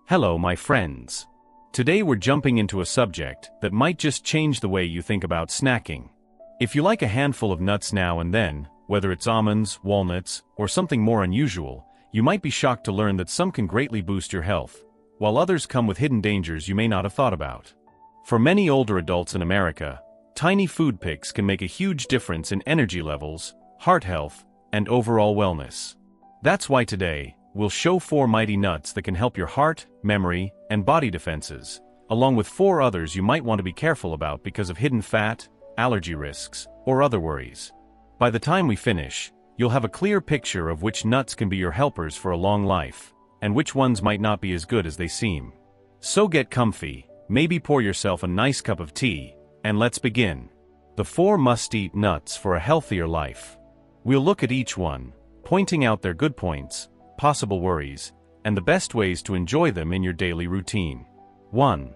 Hello, my friends. Today we're jumping into a subject that might just change the way you think about snacking. If you like a handful of nuts now and then, whether it's almonds, walnuts, or something more unusual, you might be shocked to learn that some can greatly boost your health, while others come with hidden dangers you may not have thought about. For many older adults in America, tiny food picks can make a huge difference in energy levels, heart health, and overall wellness. That's why today, we'll show 4 mighty nuts that can help your heart, memory, and body defenses, along with 4 others you might want to be careful about because of hidden fat, allergy risks, or other worries. By the time we finish, you'll have a clear picture of which nuts can be your helpers for a long life, and which ones might not be as good as they seem. So get comfy, maybe pour yourself a nice cup of tea, and let's begin. The 4 must-eat nuts for a healthier life. We'll look at each one, pointing out their good points, possible worries, and the best ways to enjoy them in your daily routine. 1.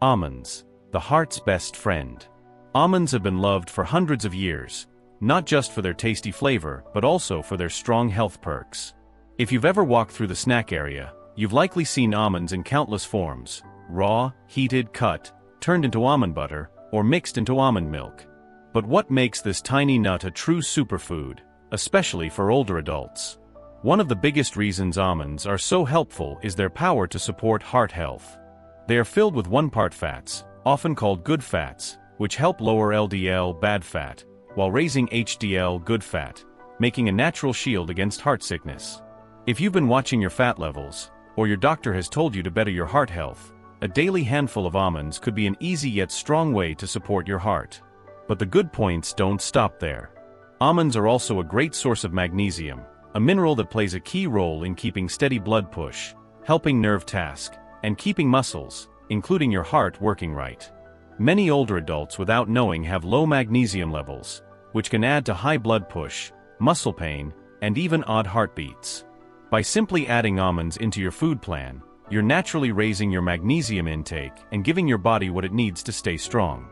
Almonds, the heart's best friend. Almonds have been loved for hundreds of years, not just for their tasty flavor, but also for their strong health perks. If you've ever walked through the snack area, you've likely seen almonds in countless forms: raw, heated, cut, turned into almond butter, or mixed into almond milk. But what makes this tiny nut a true superfood, especially for older adults? One of the biggest reasons almonds are so helpful is their power to support heart health. They are filled with 1-part fats, often called good fats, which help lower LDL bad fat, while raising HDL good fat, making a natural shield against heart sickness. If you've been watching your fat levels, or your doctor has told you to better your heart health, a daily handful of almonds could be an easy yet strong way to support your heart. But the good points don't stop there. Almonds are also a great source of magnesium, a mineral that plays a key role in keeping steady blood push, helping nerve task, and keeping muscles, including your heart, working right. Many older adults without knowing have low magnesium levels, which can add to high blood push, muscle pain, and even odd heartbeats. By simply adding almonds into your food plan, you're naturally raising your magnesium intake and giving your body what it needs to stay strong.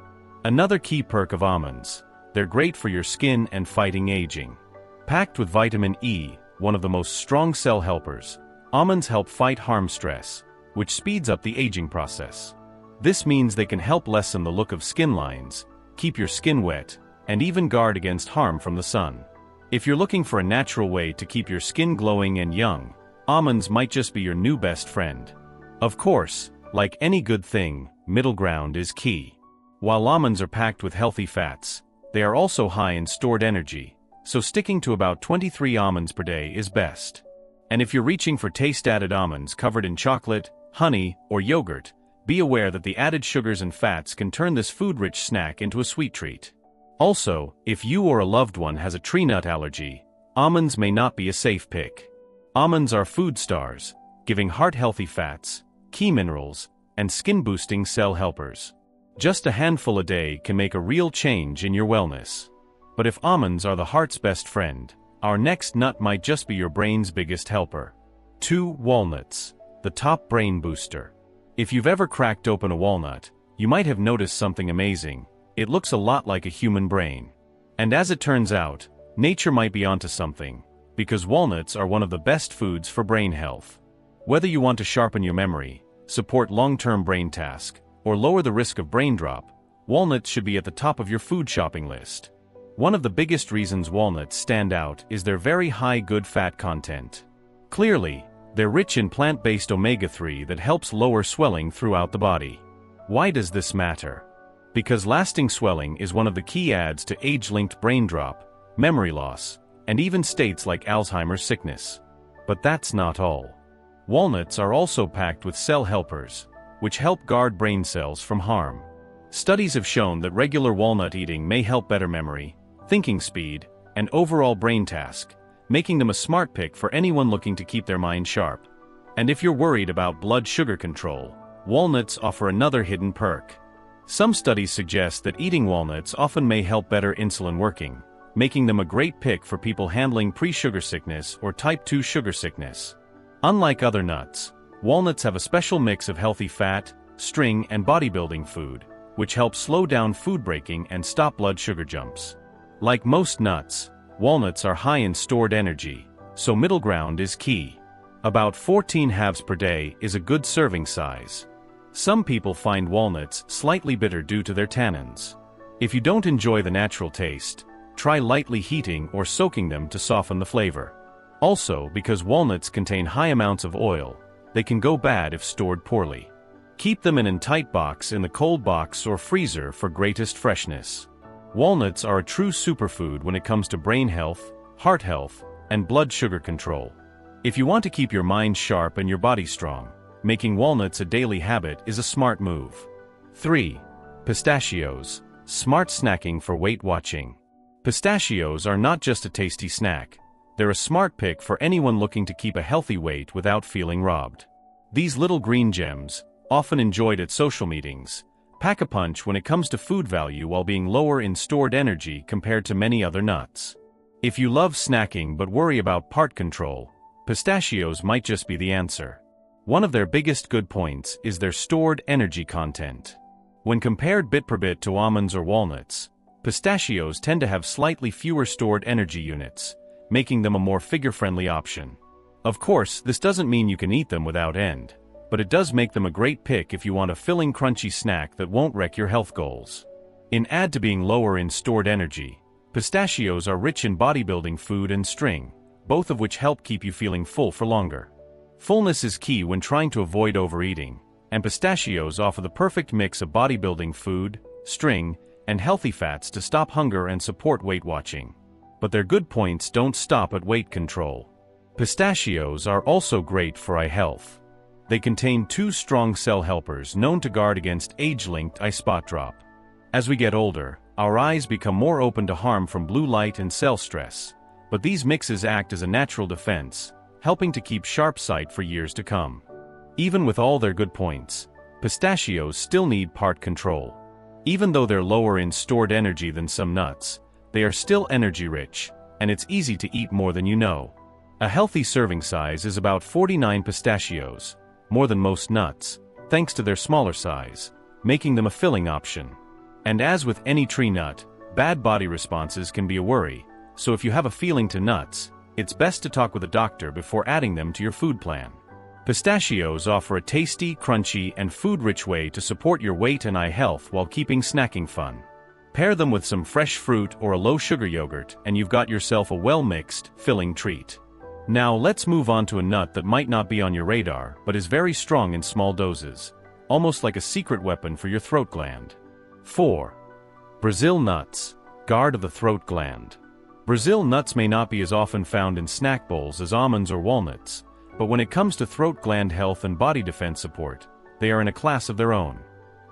Another key perk of almonds: they're great for your skin and fighting aging. Packed with vitamin E, one of the most strong cell helpers, almonds help fight harm stress, which speeds up the aging process. This means they can help lessen the look of skin lines, keep your skin wet, and even guard against harm from the sun. If you're looking for a natural way to keep your skin glowing and young, almonds might just be your new best friend. Of course, like any good thing, middle ground is key. While almonds are packed with healthy fats, they are also high in stored energy, so sticking to about 23 almonds per day is best. And if you're reaching for taste-added almonds covered in chocolate, honey, or yogurt, be aware that the added sugars and fats can turn this food-rich snack into a sweet treat. Also, if you or a loved one has a tree nut allergy, almonds may not be a safe pick. Almonds are food stars, giving heart-healthy fats, key minerals, and skin-boosting cell helpers. Just a handful a day can make a real change in your wellness. But if almonds are the heart's best friend, our next nut might just be your brain's biggest helper. 2. Walnuts, the top brain booster. If you've ever cracked open a walnut, you might have noticed something amazing. It looks a lot like a human brain. And as it turns out, nature might be onto something, because walnuts are one of the best foods for brain health. Whether you want to sharpen your memory, support long-term brain task, or lower the risk of brain drop, walnuts should be at the top of your food shopping list. One of the biggest reasons walnuts stand out is their very high good fat content. Clearly, they're rich in plant-based omega-3 that helps lower swelling throughout the body. Why does this matter? Because lasting swelling is one of the key adds to age-linked brain drop, memory loss, and even states like Alzheimer's sickness. But that's not all. Walnuts are also packed with cell helpers, which help guard brain cells from harm. Studies have shown that regular walnut eating may help better memory, thinking speed, and overall brain task, making them a smart pick for anyone looking to keep their mind sharp. And if you're worried about blood sugar control, walnuts offer another hidden perk. Some studies suggest that eating walnuts often may help better insulin working, making them a great pick for people handling pre-sugar sickness or type 2 sugar sickness. Unlike other nuts, walnuts have a special mix of healthy fat, string, and bodybuilding food, which helps slow down food breaking and stop blood sugar jumps. Like most nuts, walnuts are high in stored energy, so middle ground is key. About 14 halves per day is a good serving size. Some people find walnuts slightly bitter due to their tannins. If you don't enjoy the natural taste, try lightly heating or soaking them to soften the flavor. Also, because walnuts contain high amounts of oil, they can go bad if stored poorly. Keep them in a tight box in the cold box or freezer for greatest freshness. Walnuts are a true superfood when it comes to brain health, heart health, and blood sugar control. If you want to keep your mind sharp and your body strong, making walnuts a daily habit is a smart move. 3. Pistachios. Smart snacking for weight watching. Pistachios are not just a tasty snack. They're a smart pick for anyone looking to keep a healthy weight without feeling robbed. These little green gems, often enjoyed at social meetings, pack a punch when it comes to food value while being lower in stored energy compared to many other nuts. If you love snacking but worry about part control, pistachios might just be the answer. One of their biggest good points is their stored energy content. When compared bit per bit to almonds or walnuts, pistachios tend to have slightly fewer stored energy units, making them a more figure-friendly option. Of course, this doesn't mean you can eat them without end, but it does make them a great pick if you want a filling crunchy snack that won't wreck your health goals. In add to being lower in stored energy, pistachios are rich in bodybuilding food and string, both of which help keep you feeling full for longer. Fullness is key when trying to avoid overeating, and pistachios offer the perfect mix of bodybuilding food, string, and healthy fats to stop hunger and support weight watching. But their good points don't stop at weight control. Pistachios are also great for eye health. They contain 2 strong cell helpers known to guard against age-linked eye spot drop. As we get older, our eyes become more open to harm from blue light and cell stress, but these mixes act as a natural defense, helping to keep sharp sight for years to come. Even with all their good points, pistachios still need part control. Even though they're lower in stored energy than some nuts, they are still energy-rich, and it's easy to eat more than you know. A healthy serving size is about 49 pistachios, more than most nuts, thanks to their smaller size, making them a filling option. And as with any tree nut, bad body responses can be a worry, so if you have a feeling to nuts, it's best to talk with a doctor before adding them to your food plan. Pistachios offer a tasty, crunchy, and food-rich way to support your weight and eye health while keeping snacking fun. Pair them with some fresh fruit or a low-sugar yogurt, and you've got yourself a well-mixed, filling treat. Now let's move on to a nut that might not be on your radar, but is very strong in small doses, almost like a secret weapon for your throat gland. 4. Brazil nuts, guard of the throat gland. Brazil nuts may not be as often found in snack bowls as almonds or walnuts, but when it comes to throat gland health and body defense support, they are in a class of their own.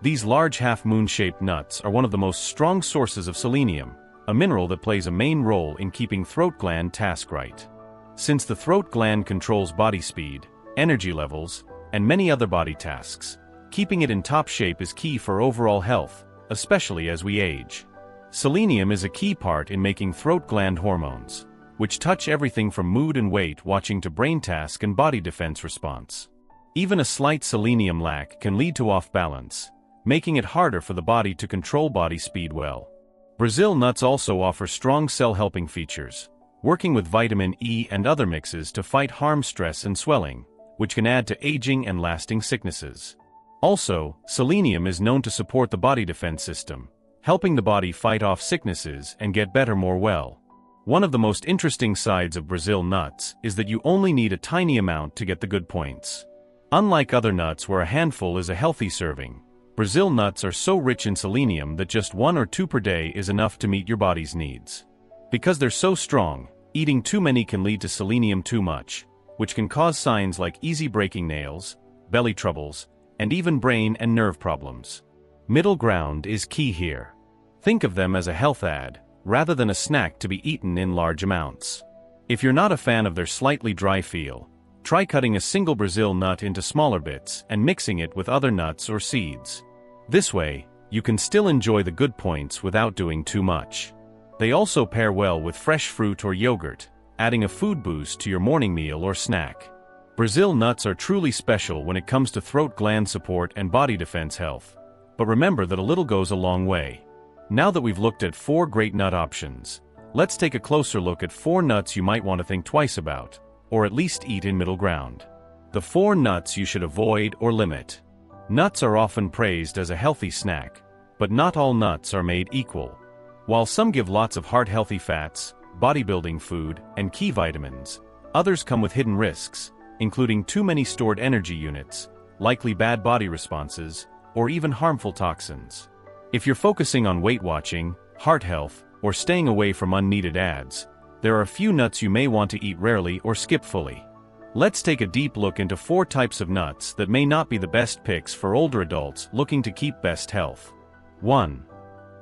These large half-moon-shaped nuts are one of the most strong sources of selenium, a mineral that plays a main role in keeping throat gland task right. Since the throat gland controls body speed, energy levels, and many other body tasks, keeping it in top shape is key for overall health, especially as we age. Selenium is a key part in making throat gland hormones, which touch everything from mood and weight watching to brain task and body defense response. Even a slight selenium lack can lead to off-balance, making it harder for the body to control body speed well. Brazil nuts also offer strong cell-helping features, working with vitamin E and other mixes to fight harm, stress, and swelling, which can add to aging and lasting sicknesses. Also, selenium is known to support the body defense system, helping the body fight off sicknesses and get better more well. One of the most interesting sides of Brazil nuts is that you only need a tiny amount to get the good points. Unlike other nuts where a handful is a healthy serving, Brazil nuts are so rich in selenium that just 1 or 2 per day is enough to meet your body's needs. Because they're so strong, eating too many can lead to selenium too much, which can cause signs like easy breaking nails, belly troubles, and even brain and nerve problems. Middle ground is key here. Think of them as a health add, rather than a snack to be eaten in large amounts. If you're not a fan of their slightly dry feel, try cutting a single Brazil nut into smaller bits and mixing it with other nuts or seeds. This way, you can still enjoy the good points without doing too much. They also pair well with fresh fruit or yogurt, adding a food boost to your morning meal or snack. Brazil nuts are truly special when it comes to throat gland support and body defense health, but remember that a little goes a long way. Now that we've looked at 4 great nut options, let's take a closer look at 4 nuts you might want to think twice about, or at least eat in middle ground. The 4 nuts you should avoid or limit. Nuts are often praised as a healthy snack, but not all nuts are made equal. While some give lots of heart-healthy fats, bodybuilding food, and key vitamins, others come with hidden risks, including too many stored energy units, likely bad body responses, or even harmful toxins. If you're focusing on weight watching, heart health, or staying away from unneeded ads, there are a few nuts you may want to eat rarely or skip fully. Let's take a deep look into 4 types of nuts that may not be the best picks for older adults looking to keep best health. 1.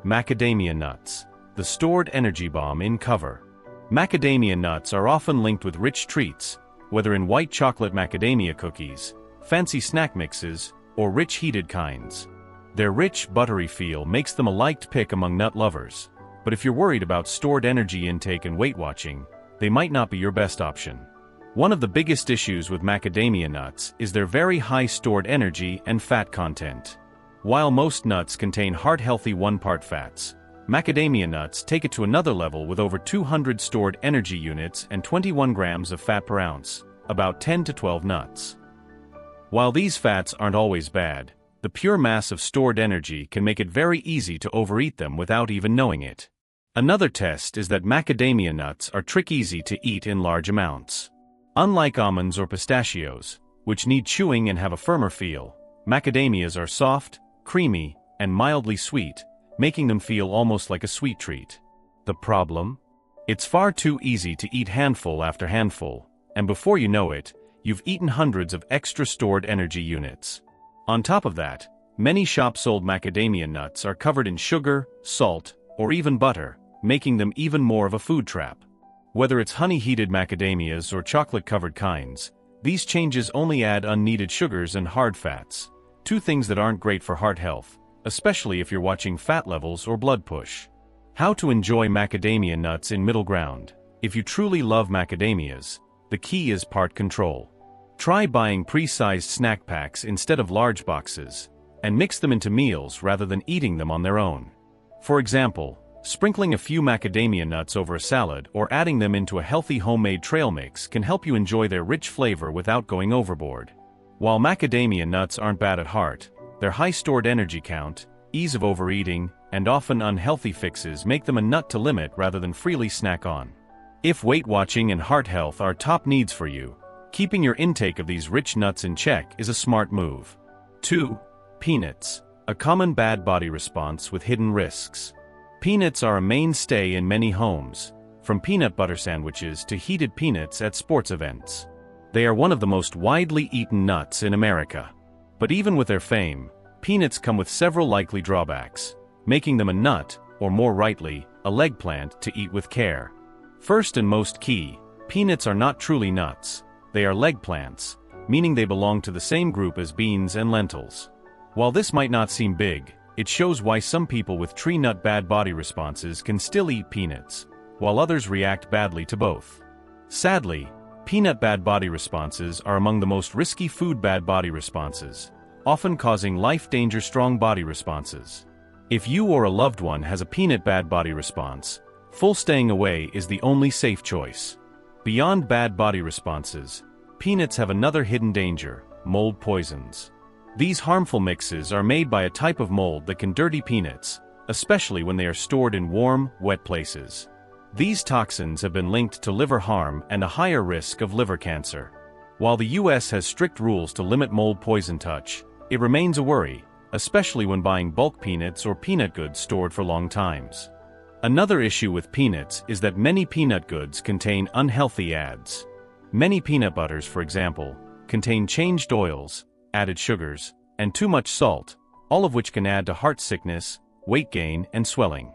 Macadamia nuts, the stored energy bomb in cover. Macadamia nuts are often linked with rich treats, whether in white chocolate macadamia cookies, fancy snack mixes, or rich heated kinds. Their rich, buttery feel makes them a liked pick among nut lovers, but if you're worried about stored energy intake and weight watching, they might not be your best option. One of the biggest issues with macadamia nuts is their very high stored energy and fat content. While most nuts contain heart-healthy 1-part fats, macadamia nuts take it to another level with over 200 stored energy units and 21 grams of fat per ounce, about 10 to 12 nuts. While these fats aren't always bad, the pure mass of stored energy can make it very easy to overeat them without even knowing it. Another test is that macadamia nuts are trick-easy to eat in large amounts. Unlike almonds or pistachios, which need chewing and have a firmer feel, macadamias are soft, creamy, and mildly sweet, making them feel almost like a sweet treat. The problem? It's far too easy to eat handful after handful, and before you know it, you've eaten hundreds of extra stored energy units. On top of that, many shop-sold macadamia nuts are covered in sugar, salt, or even butter, making them even more of a food trap. Whether it's honey-heated macadamias or chocolate-covered kinds, these changes only add unneeded sugars and hard fats, 2 things that aren't great for heart health, especially if you're watching fat levels or blood push. How to enjoy macadamia nuts in middle ground. If you truly love macadamias, the key is part control. Try buying pre-sized snack packs instead of large boxes, and mix them into meals rather than eating them on their own. For example, sprinkling a few macadamia nuts over a salad or adding them into a healthy homemade trail mix can help you enjoy their rich flavor without going overboard. While macadamia nuts aren't bad at heart, their high stored energy count, ease of overeating, and often unhealthy fixes make them a nut to limit rather than freely snack on. If weight watching and heart health are top needs for you, keeping your intake of these rich nuts in check is a smart move. 2. Peanuts, a common bad body response with hidden risks. Peanuts are a mainstay in many homes, from peanut butter sandwiches to heated peanuts at sports events. They are one of the most widely eaten nuts in America. But even with their fame, peanuts come with several likely drawbacks, making them a nut, or more rightly, a leg plant to eat with care. First and most key, peanuts are not truly nuts. They are leg plants, meaning they belong to the same group as beans and lentils. While this might not seem big, it shows why some people with tree nut bad body responses can still eat peanuts, while others react badly to both. Sadly, peanut bad body responses are among the most risky food bad body responses, often causing life-danger strong body responses. If you or a loved one has a peanut bad body response, full staying away is the only safe choice. Beyond bad body responses, peanuts have another hidden danger: mold poisons. These harmful mixes are made by a type of mold that can dirty peanuts, especially when they are stored in warm, wet places. These toxins have been linked to liver harm and a higher risk of liver cancer. While the US has strict rules to limit mold poison touch, it remains a worry, especially when buying bulk peanuts or peanut goods stored for long times. Another issue with peanuts is that many peanut goods contain unhealthy ads. Many peanut butters, for example, contain changed oils, added sugars, and too much salt, all of which can add to heart sickness, weight gain, and swelling.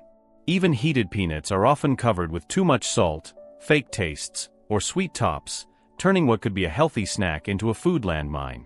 Even heated peanuts are often covered with too much salt, fake tastes, or sweet tops, turning what could be a healthy snack into a food landmine.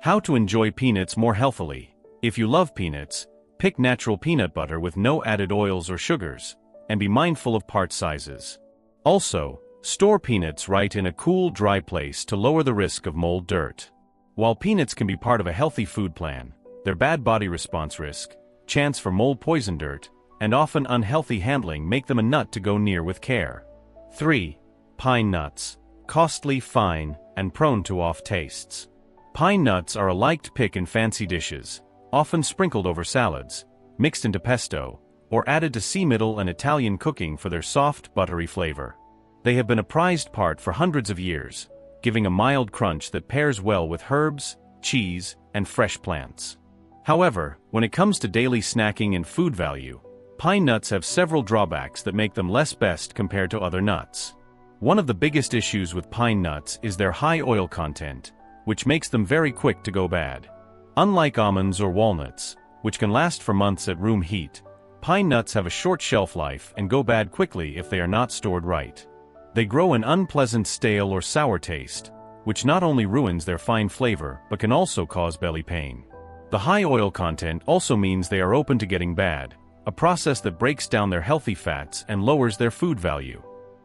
How to enjoy peanuts more healthily. If you love peanuts, pick natural peanut butter with no added oils or sugars, and be mindful of part sizes. Also, store peanuts right in a cool, dry place to lower the risk of mold dirt. While peanuts can be part of a healthy food plan, their bad body response risk, chance for mold poison dirt, and often unhealthy handling make them a nut to go near with care. 3. Pine nuts, costly, fine, and prone to off tastes. Pine nuts are a liked pick in fancy dishes, often sprinkled over salads, mixed into pesto, or added to Middle and Italian cooking for their soft, buttery flavor. They have been a prized part for hundreds of years, giving a mild crunch that pairs well with herbs, cheese, and fresh plants. However, when it comes to daily snacking and food value, pine nuts have several drawbacks that make them less best compared to other nuts. One of the biggest issues with pine nuts is their high oil content, which makes them very quick to go bad. Unlike almonds or walnuts, which can last for months at room heat, pine nuts have a short shelf life and go bad quickly if they are not stored right. They grow an unpleasant stale or sour taste, which not only ruins their fine flavor but can also cause belly pain. The high oil content also means they are open to getting bad, a process that breaks down their healthy fats and lowers their food value.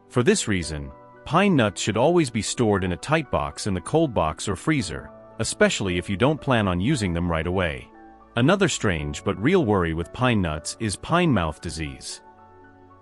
For this reason, pine nuts should always be stored in a tight box in the cold box or freezer, especially if you don't plan on using them right away. Another strange but real worry with pine nuts is pine mouth disease.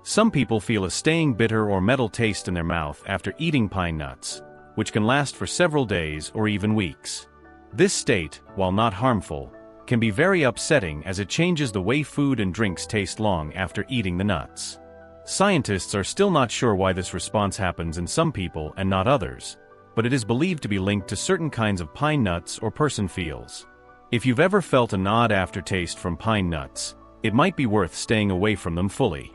Some people feel a staying bitter or metal taste in their mouth after eating pine nuts, which can last for several days or even weeks. This state, while not harmful, can be very upsetting as it changes the way food and drinks taste long after eating the nuts. Scientists are still not sure why this response happens in some people and not others, but it is believed to be linked to certain kinds of pine nuts or person feels. If you've ever felt an odd aftertaste from pine nuts, it might be worth staying away from them fully.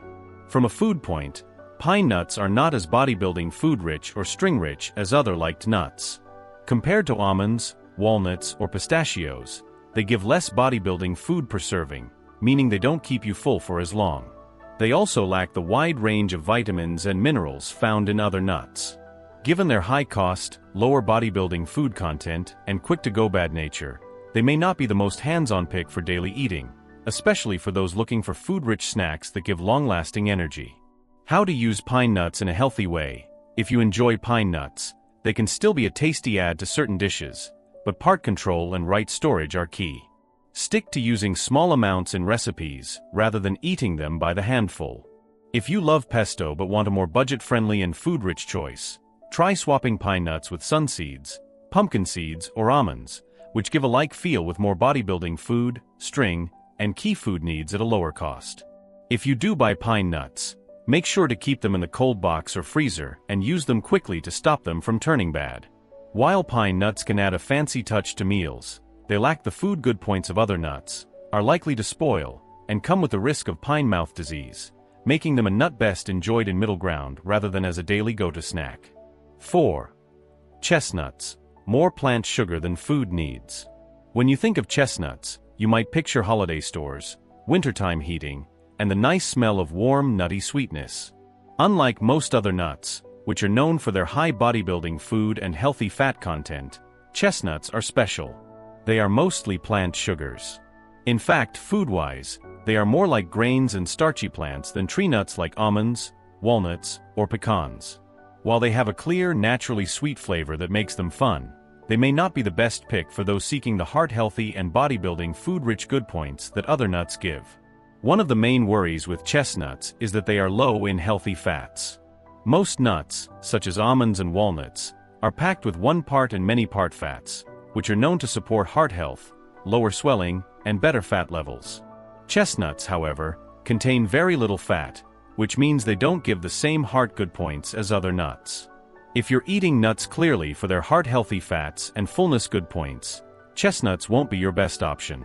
From a food point, pine nuts are not as bodybuilding food-rich or string-rich as other liked nuts. Compared to almonds, walnuts, or pistachios, they give less bodybuilding food per serving, meaning they don't keep you full for as long. They also lack the wide range of vitamins and minerals found in other nuts. Given their high cost, lower bodybuilding food content, and quick-to-go-bad nature, they may not be the most hands-on pick for daily eating, especially for those looking for food-rich snacks that give long-lasting energy. How to use pine nuts in a healthy way. If you enjoy pine nuts, they can still be a tasty add to certain dishes, but part control and right storage are key. Stick to using small amounts in recipes rather than eating them by the handful. If you love pesto but want a more budget-friendly and food-rich choice, try swapping pine nuts with sun seeds, pumpkin seeds, or almonds, which give a like feel with more bodybuilding food, string, and key food needs at a lower cost. If you do buy pine nuts, make sure to keep them in the cold box or freezer and use them quickly to stop them from turning bad. While pine nuts can add a fancy touch to meals, they lack the food good points of other nuts, are likely to spoil, and come with the risk of pine mouth disease, making them a nut best enjoyed in middle ground rather than as a daily go-to snack. 4. Chestnuts. More plant sugar than food needs. When you think of chestnuts, you might picture holiday stores, wintertime heating, and the nice smell of warm, nutty sweetness. Unlike most other nuts, which are known for their high bodybuilding food and healthy fat content, chestnuts are special. They are mostly plant sugars. In fact, food-wise, they are more like grains and starchy plants than tree nuts like almonds, walnuts, or pecans. While they have a clear, naturally sweet flavor that makes them fun, they may not be the best pick for those seeking the heart-healthy and bodybuilding food-rich good points that other nuts give. One of the main worries with chestnuts is that they are low in healthy fats. Most nuts, such as almonds and walnuts, are packed with one-part and many-part fats, which are known to support heart health, lower swelling, and better fat levels. Chestnuts, however, contain very little fat, which means they don't give the same heart good points as other nuts. If you're eating nuts clearly for their heart-healthy fats and fullness good points, chestnuts won't be your best option.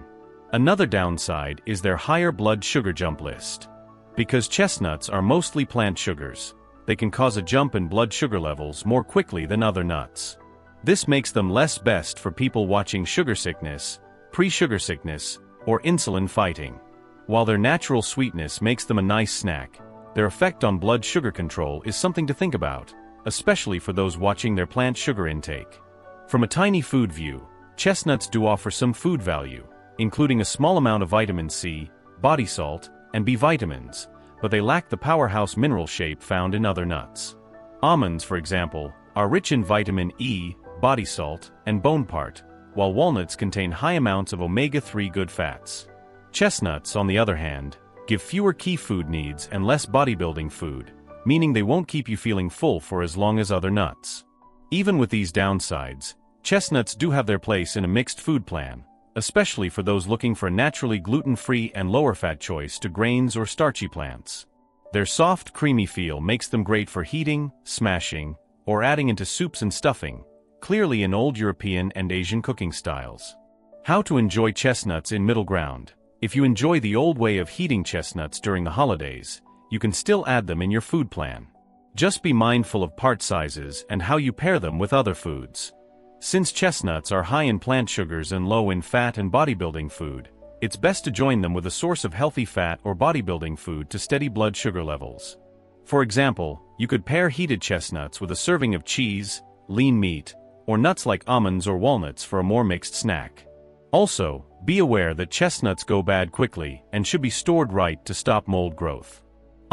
Another downside is their higher blood sugar jump list. Because chestnuts are mostly plant sugars, they can cause a jump in blood sugar levels more quickly than other nuts. This makes them less best for people watching sugar sickness, pre-sugar sickness, or insulin fighting. While their natural sweetness makes them a nice snack, their effect on blood sugar control is something to think about, especially for those watching their plant sugar intake. From a tiny food view, chestnuts do offer some food value, including a small amount of vitamin C, body salt, and B vitamins, but they lack the powerhouse mineral shape found in other nuts. Almonds, for example, are rich in vitamin E, body salt, and bone part, while walnuts contain high amounts of omega-3 good fats. Chestnuts, on the other hand, give fewer key food needs and less bodybuilding food, meaning they won't keep you feeling full for as long as other nuts. Even with these downsides, chestnuts do have their place in a mixed food plan, especially for those looking for a naturally gluten-free and lower-fat choice to grains or starchy plants. Their soft, creamy feel makes them great for heating, smashing, or adding into soups and stuffing, clearly in old European and Asian cooking styles. How to enjoy chestnuts in middle ground. If you enjoy the old way of heating chestnuts during the holidays, you can still add them in your food plan. Just be mindful of part sizes and how you pair them with other foods. Since chestnuts are high in plant sugars and low in fat and bodybuilding food, it's best to join them with a source of healthy fat or bodybuilding food to steady blood sugar levels. For example, you could pair heated chestnuts with a serving of cheese, lean meat, or nuts like almonds or walnuts for a more mixed snack. Also, be aware that chestnuts go bad quickly and should be stored right to stop mold growth.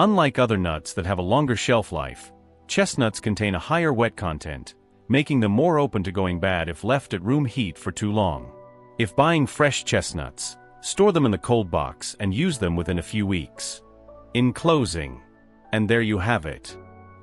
Unlike other nuts that have a longer shelf life, chestnuts contain a higher wet content, making them more open to going bad if left at room heat for too long. If buying fresh chestnuts, store them in the cold box and use them within a few weeks. In closing, and there you have it.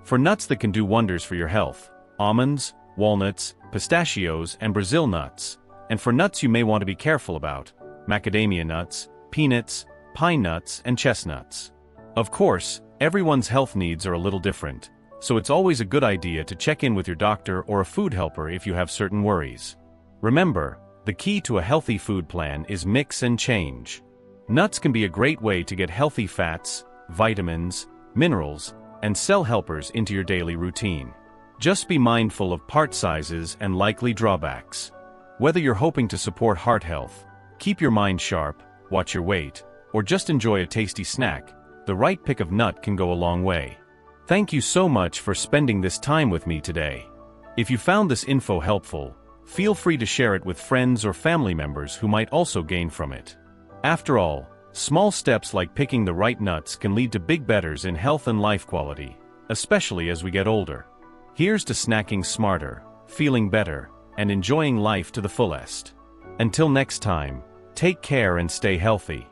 For nuts that can do wonders for your health, almonds, walnuts, pistachios, and Brazil nuts. And for nuts you may want to be careful about, macadamia nuts, peanuts, pine nuts, and chestnuts. Of course, everyone's health needs are a little different, so it's always a good idea to check in with your doctor or a food helper if you have certain worries. Remember, the key to a healthy food plan is mix and change. Nuts can be a great way to get healthy fats, vitamins, minerals, and cell helpers into your daily routine. Just be mindful of part sizes and likely drawbacks. Whether you're hoping to support heart health, keep your mind sharp, watch your weight, or just enjoy a tasty snack, the right pick of nut can go a long way. Thank you so much for spending this time with me today. If you found this info helpful, feel free to share it with friends or family members who might also gain from it. After all, small steps like picking the right nuts can lead to big betters in health and life quality, especially as we get older. Here's to snacking smarter, feeling better, and enjoying life to the fullest. Until next time, take care and stay healthy.